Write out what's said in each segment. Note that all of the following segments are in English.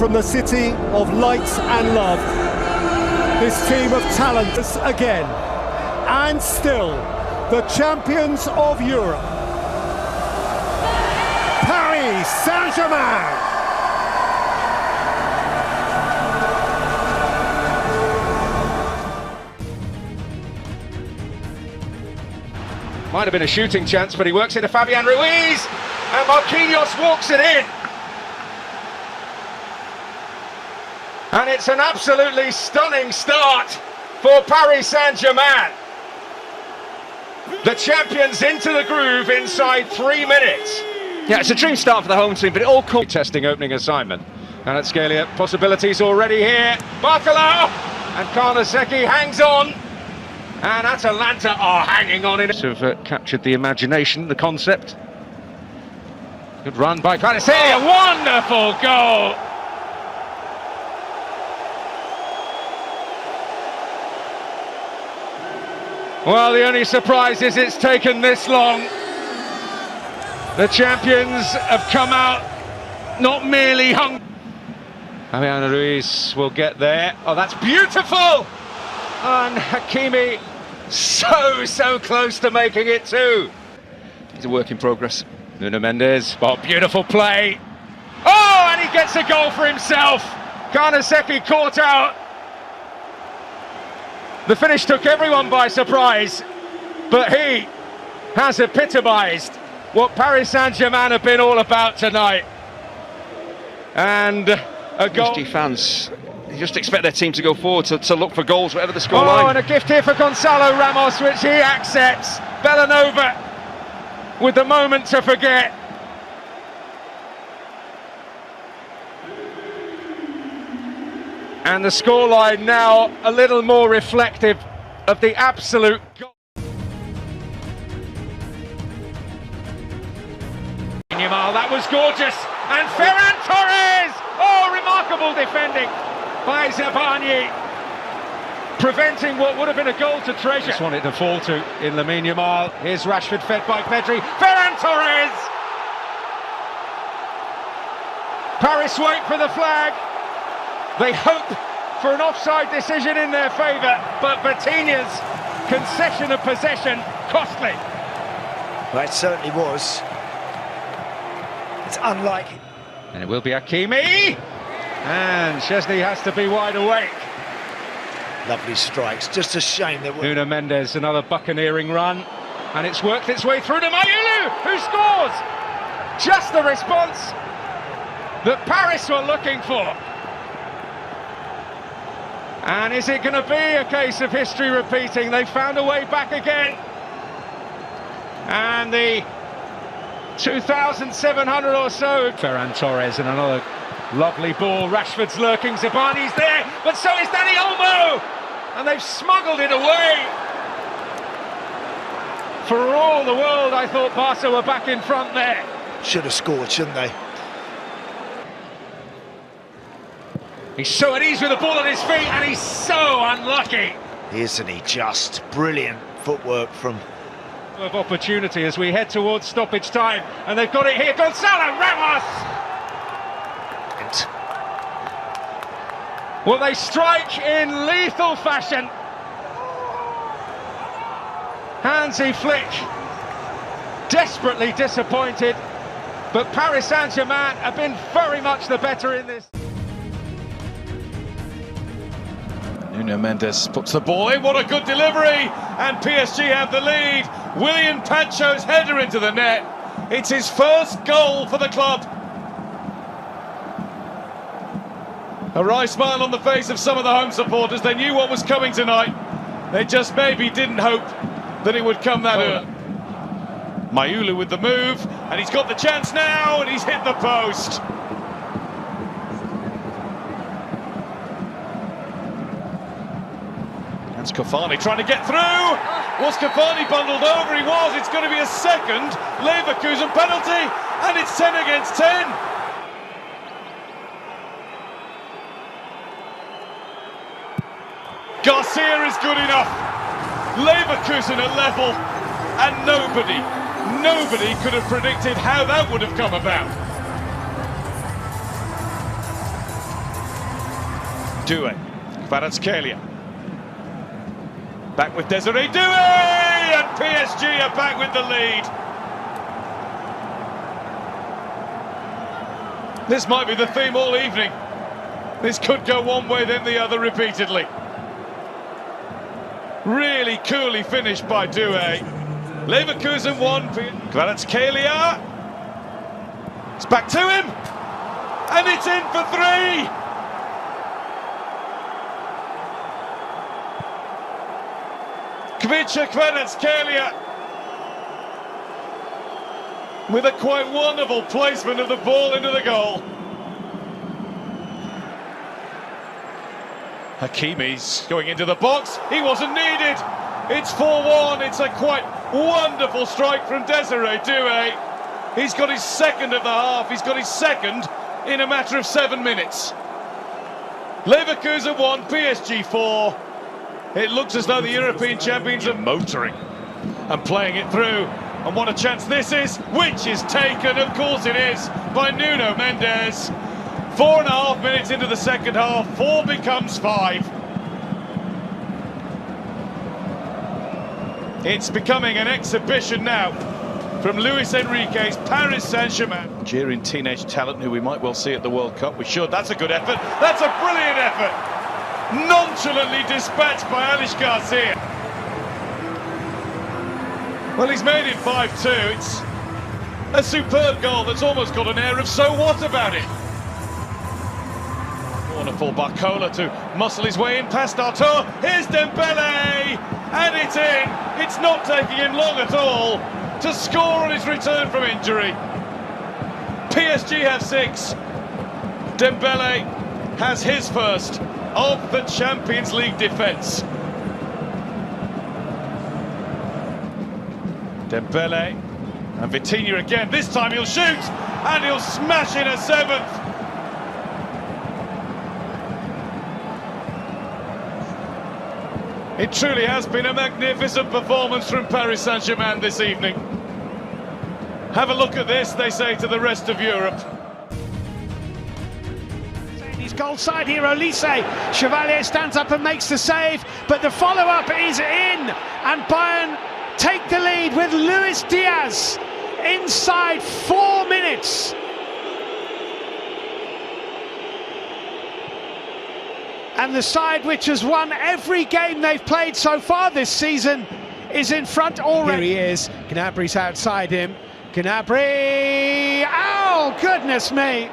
from the city of lights and love. This team of talent again, and still the champions of Europe, Paris Saint-Germain. Might have been a shooting chance, but he works into Fabian Ruiz, and Marquinhos walks it in. And it's an absolutely stunning start for Paris Saint-Germain. The champions into the groove inside 3 minutes. Yeah, it's a dream start for the home team, but it all comes... Testing opening assignment. And at Scalia, possibilities already here. Barcola and Karnaseki hangs on. And Atalanta are hanging on in it. Have captured the imagination, the concept. Good run by Karnaseki, a wonderful goal. Well, the only surprise is it's taken this long. The champions have come out not merely hung. Fabian Ruiz will get there. Oh, that's beautiful! And Hakimi so close to making it too. He's a work in progress. Nuno Mendes, oh, beautiful play. Oh, and he gets a goal for himself. Karnaseki caught out. The finish took everyone by surprise, but he has epitomised what Paris Saint-Germain have been all about tonight. And a goal. PSG fans, you just expect their team to go forward to look for goals, whatever the score Oh, line. and a gift here for Gonzalo Ramos, which he accepts. Bellanova with the moment to forget. And the scoreline now a little more reflective of the absolute goal. That was gorgeous. And Ferran Torres! Oh, remarkable defending by Zabani, preventing what would have been a goal to treasure. Just wanted to fall to in Lamine Yamal. Here's Rashford fed by Pedri. Ferran Torres! Paris wait for the flag. They hope for an offside decision in their favour, but Vitinha's concession of possession costly. Well, it certainly was. It's unlike... And it will be Hakimi, and Chesney has to be wide awake. Lovely strikes, just a shame that... Nuno Mendes, another buccaneering run, and it's worked its way through to Mayulu, who scores! Just the response that Paris were looking for. And is it going to be a case of history repeating? They found a way back again. And the 2,700 or so. Ferran Torres and another lovely ball. Rashford's lurking, Zabani's there, but so is Dani Olmo! And they've smuggled it away. For all the world, I thought Barca were back in front there. Should have scored, shouldn't they? He's so at ease with the ball at his feet, and he's so unlucky. Isn't he just? Brilliant footwork from... Of opportunity as we head towards stoppage time, and they've got it here. Gonzalo Ramos! Well, they strike in lethal fashion. Hansi Flick desperately disappointed, but Paris Saint-Germain have been very much the better in this. Nuno Mendes puts the ball in, what a good delivery, and PSG have the lead. William Pancho's header into the net. It's his first goal for the club. A wry smile on the face of some of the home supporters. They knew what was coming tonight. They just maybe didn't hope that it would come that early. Mayulu with the move, and he's got the chance now, and he's hit the post. That's Cavani trying to get through. Was Cavani bundled over? He was. It's going to be a second Leverkusen penalty, and it's 10 against 10. Garcia is good enough. Leverkusen are level, and nobody could have predicted how that would have come about. Doué, Kvaratskhelia. Back with Desiree Doué, and PSG are back with the lead. This might be the theme all evening. This could go one way then the other repeatedly. Really coolly finished by Doué. Leverkusen 1, Kvaratskhelia. It's back to him, and it's in for 3. Kvaratskhelia with a quite wonderful placement of the ball into the goal. Hakimi's going into the box. He wasn't needed. It's 4-1. It's a quite wonderful strike from Desiree Doué. He's got his second of the half. He's got his second in a matter of 7 minutes. Leverkusen 1, PSG 4. It looks as though the European champions are motoring and playing it through. And what a chance this is, which is taken, of course it is, by Nuno Mendes. 4.5 minutes into the second half, 4 becomes 5. It's becoming an exhibition now from Luis Enrique's Paris Saint-Germain. Jeering teenage talent who we might well see at the World Cup. We should. That's a good effort. That's a brilliant effort. Nonchalantly dispatched by Alish Garcia. Well, he's made it 5-2. It's a superb goal that's almost got an air of so what about it. Wonderful Barcola to muscle his way in past Arthur. Here's Dembele, and it's in. It's not taking him long at all to score on his return from injury. PSG have 6. Dembele has his first of the Champions League defence. Dembele and Vitinha again. This time he'll shoot and he'll smash in a 7th. It truly has been a magnificent performance from Paris Saint-Germain this evening. Have a look at this, they say to the rest of Europe. He's goal side here, Olise. Chevalier stands up and makes the save, but the follow-up is in, and Bayern take the lead with Luis Diaz inside 4 minutes. And the side which has won every game they've played so far this season is in front already. Here he is, Gnabry's outside him. Gnabry, oh goodness me!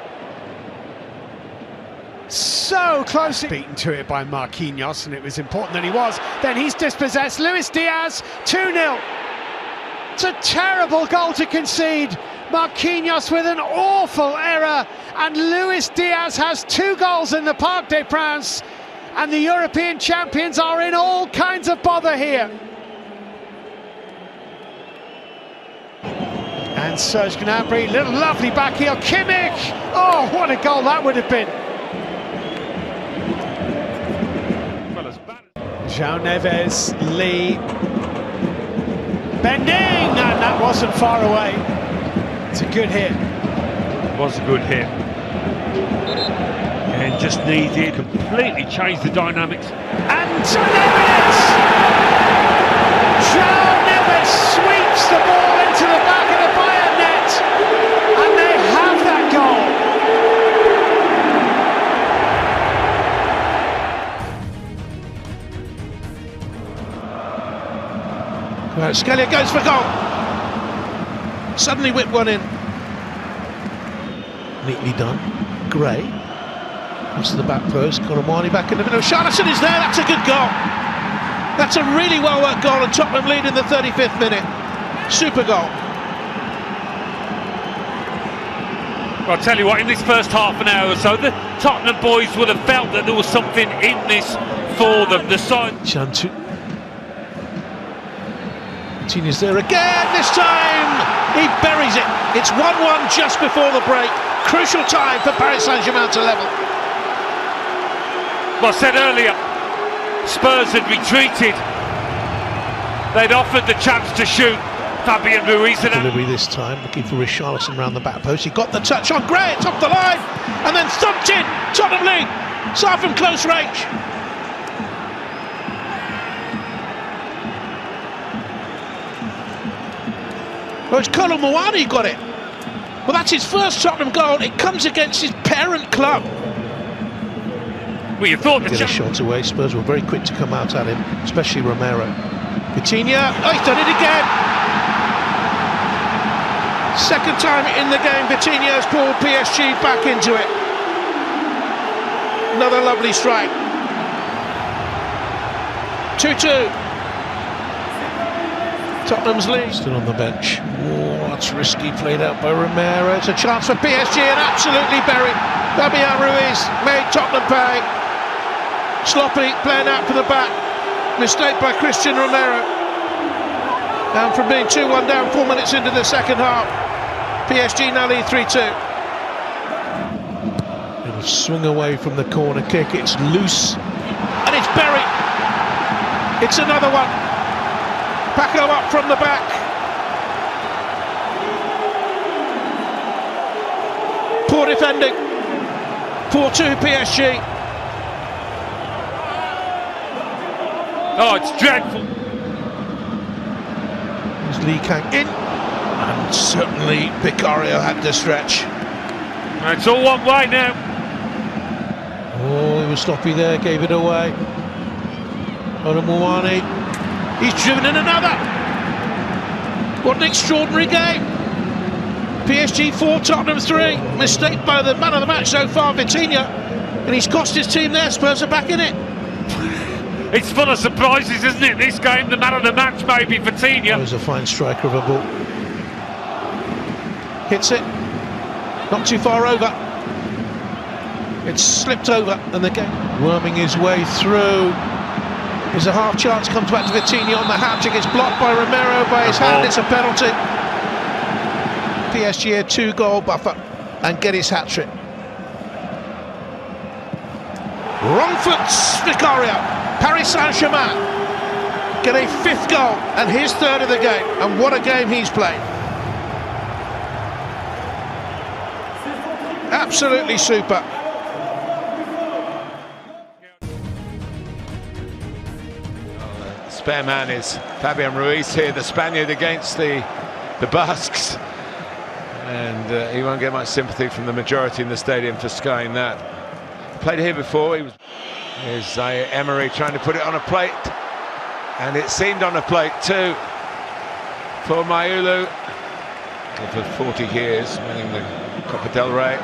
So close, beaten to it by Marquinhos, and it was important that he was. Then he's dispossessed, Luis Diaz, 2-0. It's a terrible goal to concede. Marquinhos with an awful error, and Luis Diaz has 2 goals in the Parc des Princes, and the European champions are in all kinds of bother here. And Serge Gnabry, little lovely back heel, Kimmich! Oh, what a goal that would have been! João Neves, Lee, bending, and that wasn't far away. It's a good hit. It was a good hit. And just needed, completely changed the dynamics. And Neves! João Neves sweeps the ball into the back of the Bayern net, and they have that goal. Scalia goes for goal. Suddenly whipped one in. Neatly done. Gray. Comes to the back post. Koromani back in the middle. Charlison is there. That's a good goal. That's a really well worked goal, and Tottenham lead in the 35th minute. Super goal. Well, I'll tell you what, in this first half an hour or so, the Tottenham boys would have felt that there was something in this for them. The side. Chantu. Martinez there again, this time he buries it. It's 1-1 just before the break. Crucial time for Paris Saint-Germain to level. Well, I said earlier, Spurs had retreated. They'd offered the chance to shoot. Fabian Ruiz. Delivery this time, looking for Richarlison around the back post. He got the touch on Gray, it's off the line, and then thumped in. Tottenham lead Saw from close range. Well, it's Colin Mawani got it. Well, that's his first Tottenham goal. It comes against his parent club. Well, you thought the Get a shot away. Spurs were very quick to come out at him, especially Romero. Coutinho, oh, he's done it again. Second time in the game, Coutinho's pulled PSG back into it. Another lovely strike. 2-2. Tottenham's lead. Still on the bench. Oh, that's risky, played out by Romero. It's a chance for PSG and absolutely buried. Fabian Ruiz made Tottenham pay. Sloppy, playing out for the back. Mistake by Christian Romero. And from being 2-1 down 4 minutes into the second half, PSG now lead 3-2. It'll swing away from the corner kick. It's loose and it's buried. It's another one. Paco up from the back. Poor defending. 4-2 PSG. Oh, it's dreadful. There's Lee Kang in. And certainly Vicario had to stretch. It's all one way now. Oh, he was sloppy there, gave it away. Mawani. He's driven in another. What an extraordinary game. PSG 4, Tottenham 3. Mistake by the man of the match so far, Vitinha. And he's cost his team there. Spurs are back in it. It's full of surprises, isn't it? This game, the man of the match may be Vitinha. He was a fine striker of a ball. Hits it. Not too far over. It's slipped over and the game worming his way through. There's a half chance, comes back to Vitinha on the hat-trick. It's blocked by Romero by his hand. It's a penalty. PSG a 2-goal buffer and get his hat-trick. Wrong foot, Vicario. Paris Saint-Germain get a 5th goal and his 3rd of the game. And what a game he's played. Absolutely super. Spare man is Fabian Ruiz here, the Spaniard against the Basques, and he won't get much sympathy from the majority in the stadium for skying that. Played here before. Here's Emery trying to put it on a plate, and it seemed on a plate too for Mayulu for 40 years winning the Copa del Rey.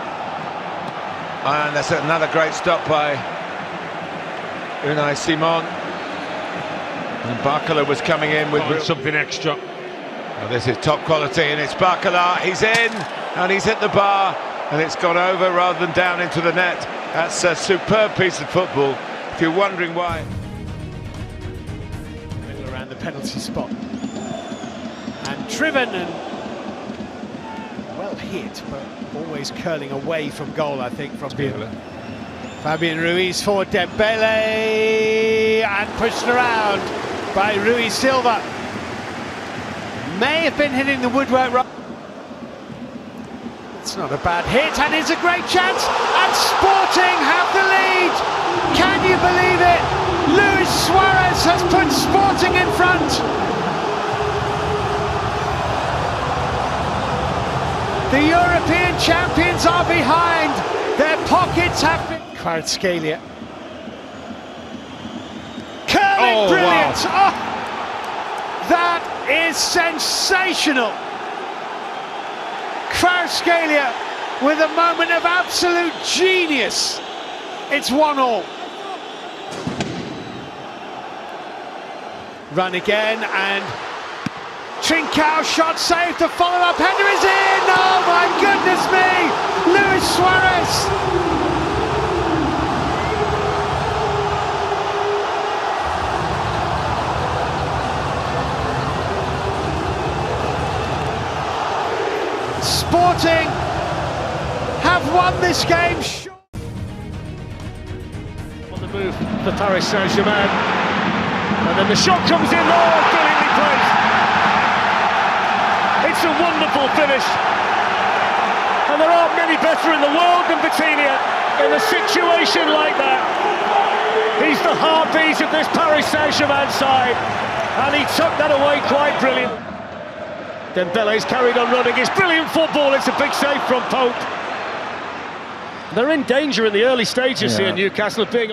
And that's another great stop by Unai Simon. And Barcola was coming in with something extra. Well, this is top quality, and it's Barcola. He's in, and he's hit the bar, and it's gone over rather than down into the net. That's a superb piece of football. If you're wondering why. Around the penalty spot. And driven and well hit, but always curling away from goal, I think, from Fabian Ruiz for Dembele, and pushed around by Rui Silva. May have been hitting the woodwork right. It's not a bad hit, and it's a great chance, and Sporting have the lead. Can you believe it? Luis Suarez has put Sporting in front. The European champions are behind. Their pockets have been... Kvaratskhelia. Curling brilliant! Wow. Oh, that is sensational. Kvaratskhelia with a moment of absolute genius. It's 1-all. Run again, and Trincao shot saved. The follow-up header is in. Oh my goodness me! Luis Suarez. Sporting have won this game. On the move for Paris Saint-Germain, and then the shot comes in. Oh, brilliantly played! It's a wonderful finish, and there aren't many better in the world than Vitinha in a situation like that. the heartbeat of this Paris Saint-Germain side, and he took that away quite brilliant. Dembele's carried on running, it's brilliant football, it's a big save from Pope. They're in danger in the early stages here, Newcastle are being...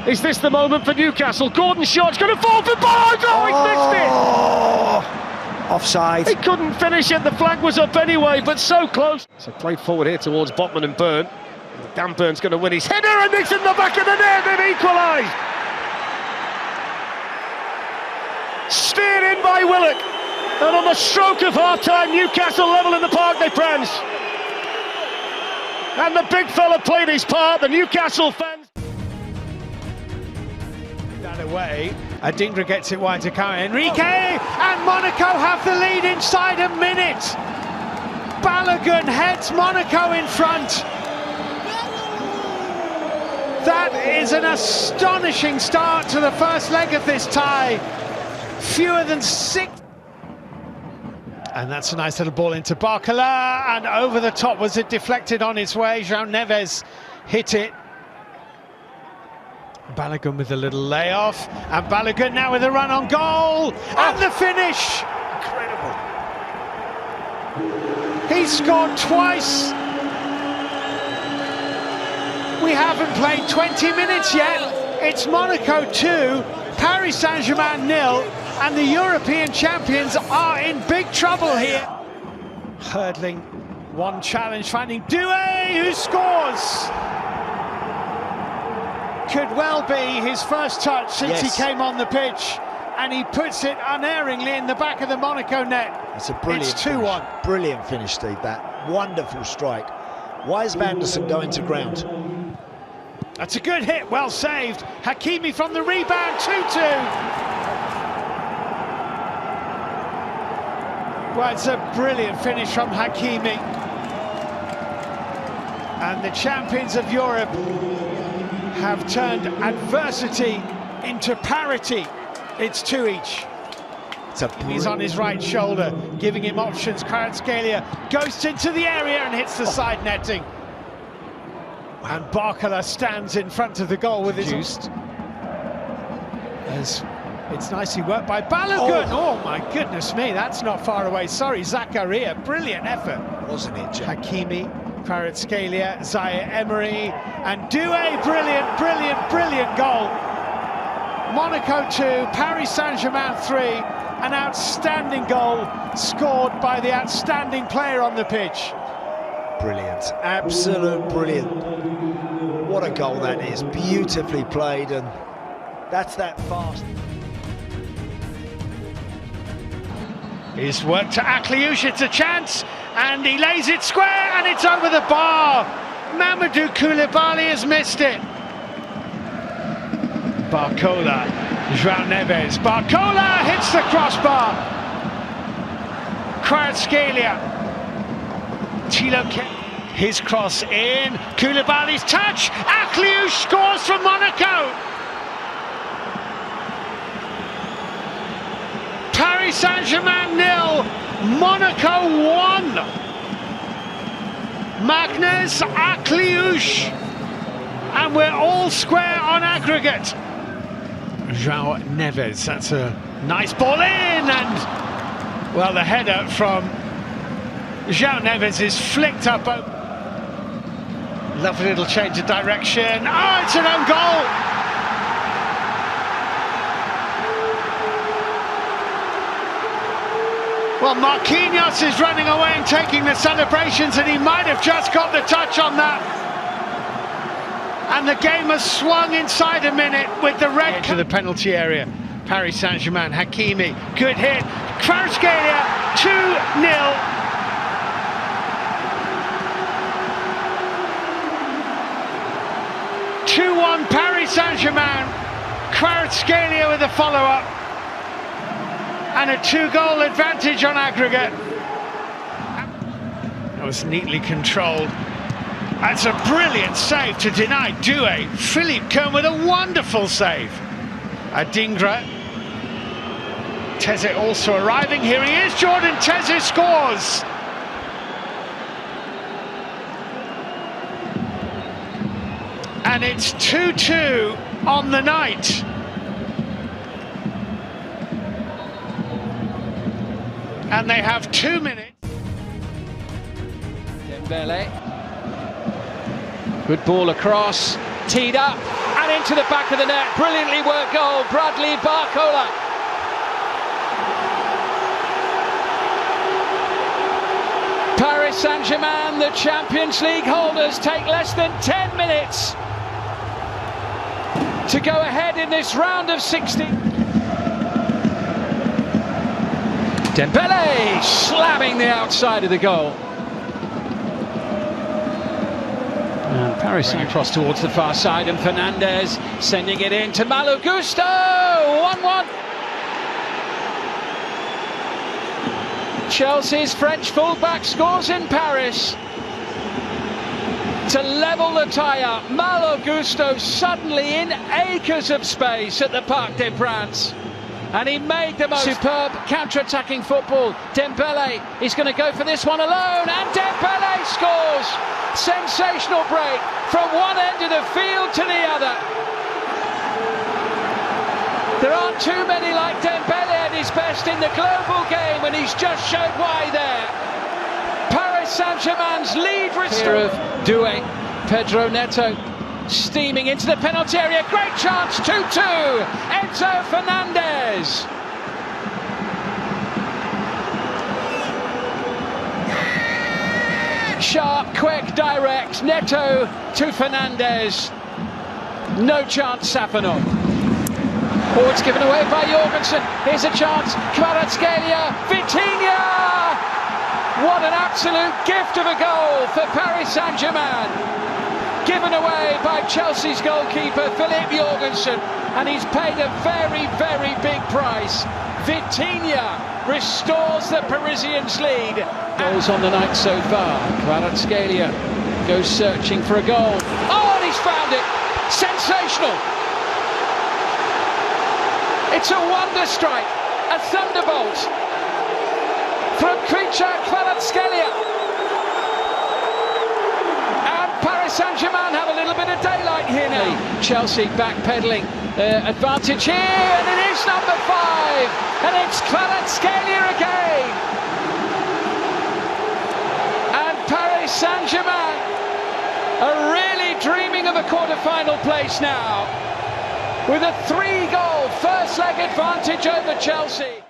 Is this the moment for Newcastle? Gordon's shot's going to fall for Barnes! Oh, he's missed it! Offside. He couldn't finish it, the flag was up anyway, but so close. So played forward here towards Botman and Byrne. Dan Byrne's going to win his header, and it's in the back of the net, they've equalised! Steered in by Willock, and on the stroke of half-time, Newcastle level in the park, they friends. And the big fella played his part, the Newcastle fans. That away, Adingra gets it wide to Kyle Enrique, and Monaco have the lead inside a minute. Balogun heads Monaco in front. That is an astonishing start to the first leg of this tie. Fewer than 6. And that's a nice little ball into Barcola, and over the top. Was it deflected on its way? João Neves hit it. Balogun with a little layoff, and Balogun now with a run on goal, and the finish! Incredible. He scored twice. We haven't played 20 minutes yet. It's Monaco 2, Paris Saint-Germain 0, and the European champions are in big trouble here. Hurdling one challenge, finding Doué, who scores. Could well be his first touch since he came on the pitch, and he puts it unerringly in the back of the Monaco net. It's a brilliant It's 2-1. finish. Brilliant finish, Steve. That wonderful strike. Why is Vanderson going to ground? That's a good hit, well saved. Hakimi from the rebound, 2-2. Well, it's a brilliant finish from Hakimi. And the champions of Europe have turned adversity into parity. It's 2 each. He's on his right shoulder, giving him options. Kvaratskhelia goes into the area and hits the side netting. And Barcola stands in front of the goal with his... It's nicely worked by Balogun. Oh my goodness me, that's not far away. Sorry, Zakaria, brilliant effort. Wasn't it, Jack? Hakimi, Kvaratskhelia, Zaire Emery, and Doué, brilliant, brilliant, brilliant goal. Monaco 2, Paris Saint-Germain 3, an outstanding goal scored by the outstanding player on the pitch. Brilliant, absolute brilliant. What a goal that is, beautifully played, and that's that fast. He's worked to Akliouche, it's a chance, and he lays it square, and it's over the bar. Mamadou Koulibaly has missed it. Barcola, João Neves, Barcola hits the crossbar. Kvaratskhelia, Thilo, his cross in, Koulibaly's touch, Akliouche scores for Monaco. Paris Saint-Germain 0, Monaco 1. Magnus Akliouche, and we're all square on aggregate. João Neves, that's a nice ball in, and well, the header from João Neves is flicked up. Lovely little change of direction. Oh, it's an own goal. Well, Marquinhos is running away and taking the celebrations, and he might have just got the touch on that. And the game has swung inside a minute with the red to the penalty area. Paris Saint-Germain, Hakimi, good hit. Kvaratskhelia, 2-0. Paris Saint-Germain. Kvaratskhelia with a follow-up. And a 2-goal advantage on aggregate. That was neatly controlled. That's a brilliant save to deny Doué. Philippe Kern with a wonderful save. Adingra. Teze also arriving. Here he is. Jordan Teze scores. And it's 2-2 on the night. And they have 2 minutes. Dembele. Good ball across, teed up and into the back of the net. Brilliantly worked goal, Bradley Barcola. Paris Saint-Germain, the Champions League holders, take less than 10 minutes to go ahead in this round of 16. Dembele slamming the outside of the goal. And Paris Saint-Germain towards the far side, and Fernandez sending it in to Malo Gusto. 1-1. Chelsea's French fullback scores in Paris to level the tie-up. Malo Gusto suddenly in acres of space at the Parc des Princes, and he made the most. Superb counter-attacking football. Dembele is going to go for this one alone, and Dembele scores. Sensational break from one end of the field to the other. There aren't too many like Dembele at his best in the global game, and he's just showed why there. Paris Saint-Germain's lead restored. Doué, Pedro Neto steaming into the penalty area. Great chance, 2-2. Enzo Fernandez. Sharp, quick, direct. Neto to Fernandez. No chance, Safanov. Oh, it's given away by Jorgensen. Here's a chance. Kvaratskhelia, Vitinha! What an absolute gift of a goal for Paris Saint-Germain. Given away by Chelsea's goalkeeper, Philippe Jorgensen. And he's paid a very, very big price. Vitinha restores the Parisians' lead. Goals on the night so far. Kvaratskhelia goes searching for a goal. Oh, and he's found it. Sensational. It's a wonder strike, a thunderbolt from Kvaratskhelia. And Paris Saint-Germain have a little bit of daylight here now. Chelsea backpedaling, advantage here, and it is number 5, and it's Kvaratskhelia again. And Paris Saint-Germain are really dreaming of a quarter-final place now, with a 3-goal first-leg advantage over Chelsea.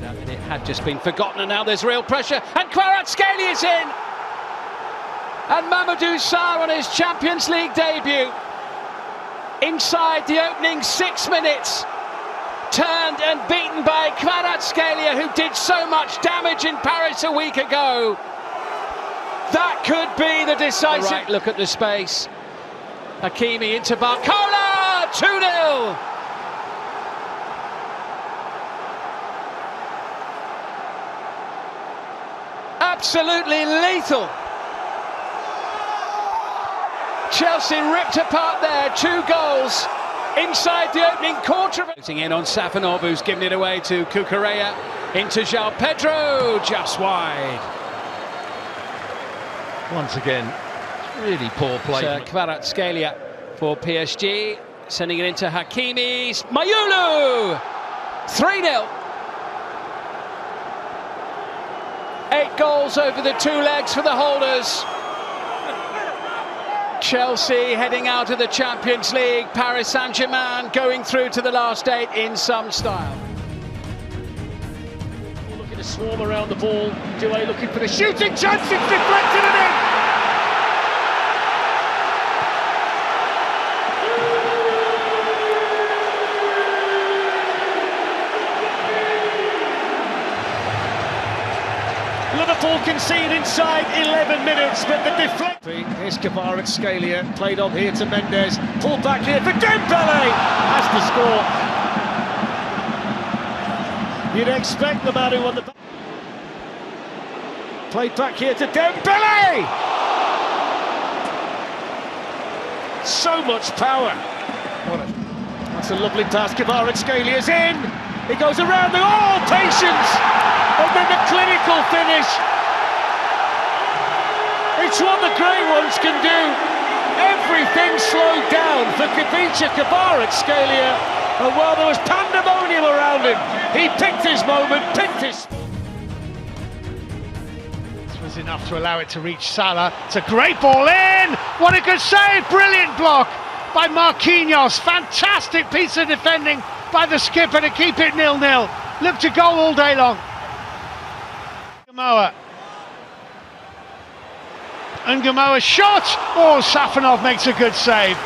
That minute had just been forgotten, and now there's real pressure, and Kvaratskhelia is in! And Mamadou Sarr on his Champions League debut, inside the opening 6 minutes, turned and beaten by Kvaratskhelia, who did so much damage in Paris a week ago. That could be the decisive... Right, look at the space. Hakimi into Barcola, 2-0. Absolutely lethal. Chelsea ripped apart there, 2 goals inside the opening quarter. Closing in on Safanov, who's given it away to Cucurella, into João Pedro, just wide. Once again, really poor play. Kvaratskhelia for PSG, sending it into Hakimi. Mayulu! 3-0. 8 goals over the 2 legs for the holders. Chelsea heading out of the Champions League. Paris Saint-Germain going through to the last 8 in some style. Looking to swarm around the ball. Doué looking for the shooting chance. It's deflected and in. Liverpool concede inside 11 minutes, but the deflect. Here's Kvaratskhelia, played on here to Mendes, pulled back here for Dembele, has the score. You'd expect the man who won the... Played back here to Dembele! So much power. That's a lovely pass, Kvaratskelia's in! He goes around the... Oh, patience! And then the clinical finish. It's It's what the great ones can do. Everything slowed down for Kapicha Kvaratskhelia, and while there was pandemonium around him, he picked his moment, picked his... This was enough to allow it to reach Salah. It's a great ball in! What a good save! Brilliant block by Marquinhos. Fantastic piece of defending by the skipper to keep it 0-0. Look to goal all day long. Ungamoa shot! Oh, Safanov makes a good save.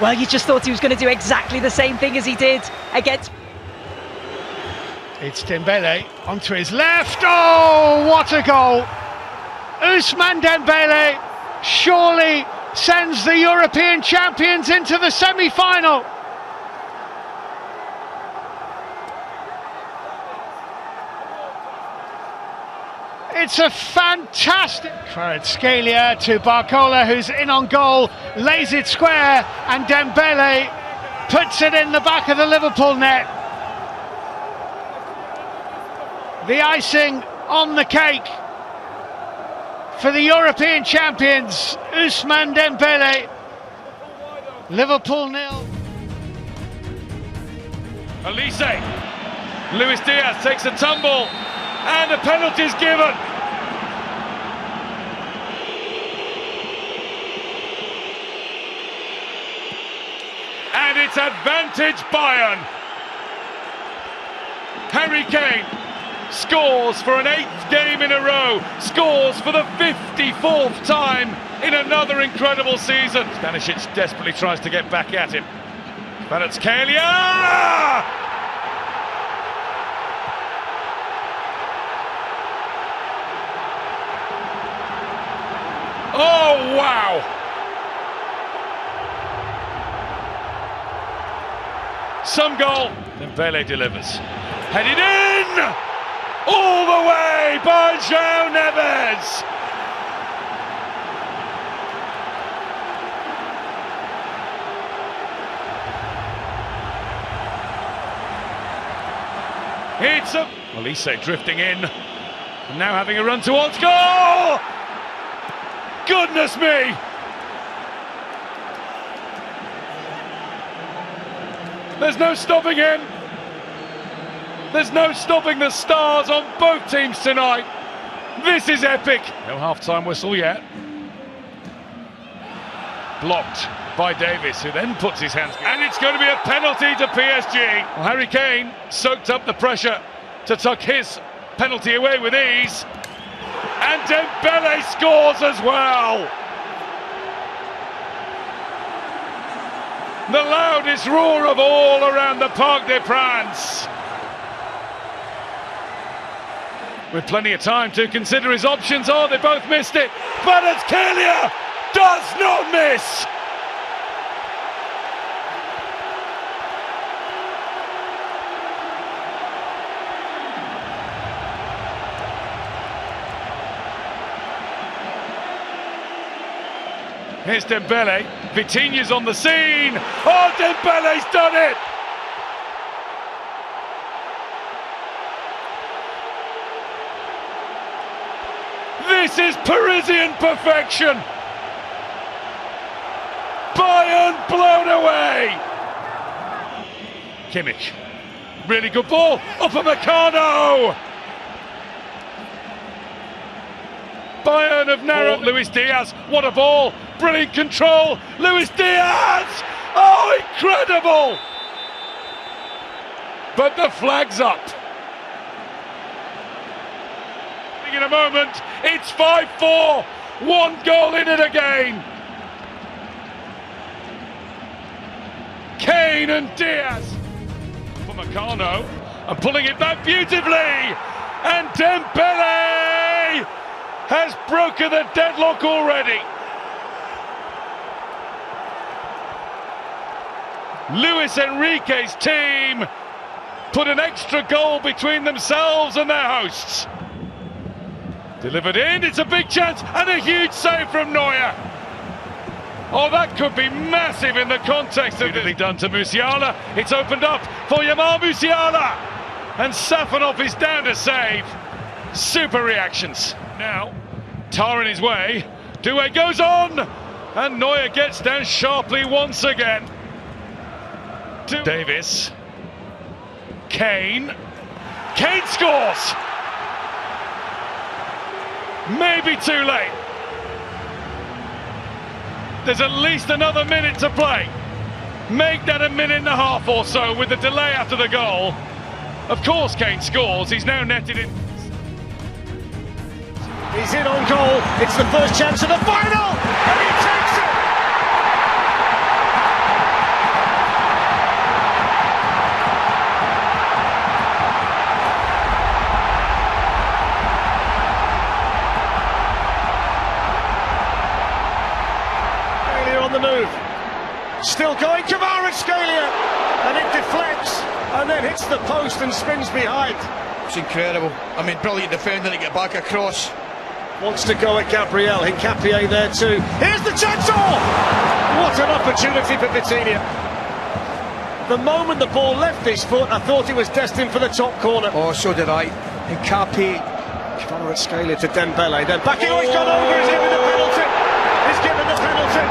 Well, you just thought he was going to do exactly the same thing as he did against... It's Dembele onto his left. Oh, what a goal! Ousmane Dembele surely sends the European champions into the semi-final. It's a fantastic... Kvaratskhelia to Barcola, who's in on goal, lays it square, and Dembele puts it in the back of the Liverpool net. The icing on the cake for the European champions, Ousmane Dembele. Liverpool 0. Elise. Luis Diaz takes a tumble, and a penalty is given. And it's advantage Bayern. Harry Kane scores for an 8th game in a row, scores for the 54th time in another incredible season. Stanisic desperately tries to get back at him. Kvaratskhelia! Oh, wow! Some goal. Dembele delivers. Headed in! All the way by João Neves! It's a... Elise drifting in. And now having a run towards goal! Goodness me! There's no stopping him. There's no stopping the stars on both teams tonight. This is epic. No half-time whistle yet. Blocked by Davis, who then puts his hands... And it's going to be a penalty to PSG. Well, Harry Kane soaked up the pressure to tuck his penalty away with ease. And Dembele scores as well. The loudest roar of all around the Parc des Princes. With plenty of time to consider his options. Oh, they both missed it. Kvaratskhelia does not miss. Here's Dembele. Vitinha's on the scene. Oh, Dembele's done it. This is Parisian perfection. Bayern blown away. Kimmich. Really good ball. Upamecano. Bayern have narrowed. Luis Diaz. What a ball. Brilliant control. Luis Diaz. Oh, incredible. But the flag's up. In a moment, it's 5-4, 1 goal in it again. Kane and Diaz. For Upamecano, and pulling it back beautifully. And Dembele has broken the deadlock already. Luis Enrique's team put an extra goal between themselves and their hosts. Delivered in, it's a big chance, and a huge save from Neuer. Oh, that could be massive in the context of it. Done to Musiala. It's opened up for Jamal Musiala. And Safanov is down to save. Super reactions. Now, tar in his way. Doué goes on, and Neuer gets down sharply once again. Davis. Kane scores! Maybe too late. There's at least another minute to play. Make that a minute and a half or so with the delay after the goal. Of course Kane scores, he's now netted in. He's in on goal, it's the first chance of the final, and he takes it! On the move, still going, Kvaratskhelia, and it deflects and then hits the post and spins behind. It's incredible. I mean, brilliant defending to get back across. Wants to go at Gabriel, Hincapié there too. Here's the chance! Oh! What an opportunity for Vitinha. The moment the ball left his foot, I thought he was destined for the top corner. Oh, so did I. Hincapié. Kvaratskhelia to Dembele, then back. Oh, he's gone over, he's given the penalty. He's given the penalty.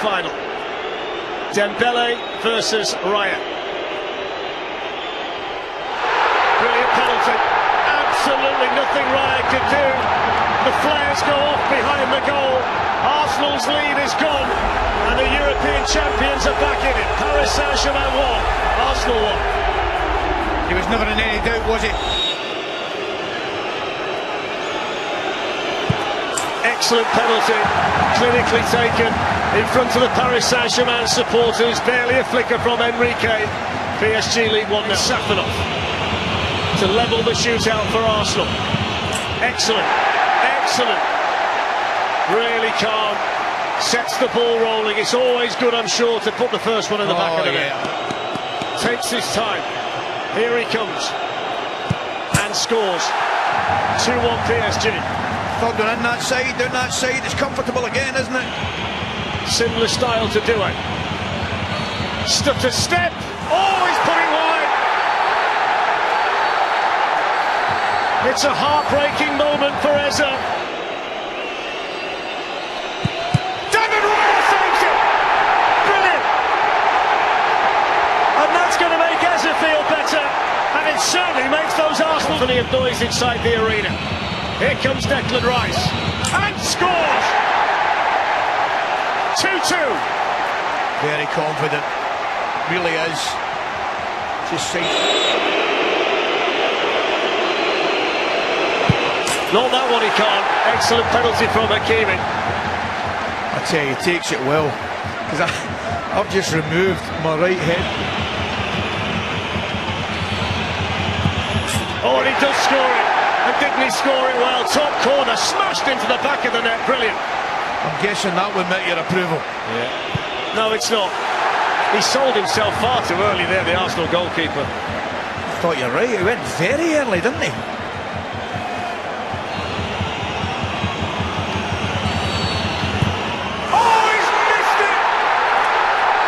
Final. Dembele versus Raya. Brilliant penalty. Absolutely nothing Raya could do. The flares go off behind the goal. Arsenal's lead is gone, and the European champions are back in it. Paris Saint-Germain won, Arsenal won. He was never in any doubt, was he? Excellent penalty, clinically taken in front of the Paris Saint-Germain supporters. Barely a flicker from Enrique. PSG lead 1-0. Safanov to level the shootout for Arsenal. Excellent, excellent. Really calm, sets the ball rolling. It's always good, I'm sure, to put the first one in the back of the net. Takes his time. Here he comes and scores. 2-1 PSG. Third one in that side, down that side. It's comfortable again, isn't it? Similar style to Doué. Stutter step. Oh, he's putting wide. It's a heartbreaking moment for Eze. David Raya saves it. Brilliant. And that's going to make Eze feel better. And it certainly makes those Arsenal fully of noise inside the arena. Here comes Declan Rice. And scores. 2-2. Very confident. Really is. Just see. Not that one, he can't. Excellent penalty from Hakimi. I tell you, he takes it well. Because I've just removed my right head. Oh, and he does score it. And didn't he score it well? Top corner, smashed into the back of the net. Brilliant. I'm guessing that would make your approval. Yeah. No, it's not. He sold himself far too early there, the Arsenal goalkeeper. I thought you're right. He went very early, didn't he? Oh, he's missed it!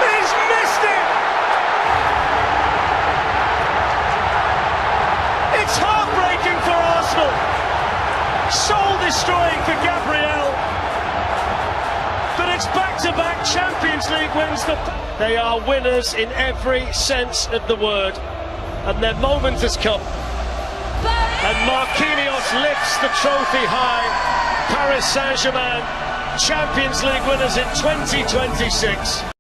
He's missed it! It's heartbreaking for Arsenal. Soul-destroying for Gabriel. But it's back-to-back Champions League wins. They are winners in every sense of the word. And their moment has come. And Marquinhos lifts the trophy high. Paris Saint-Germain, Champions League winners in 2026.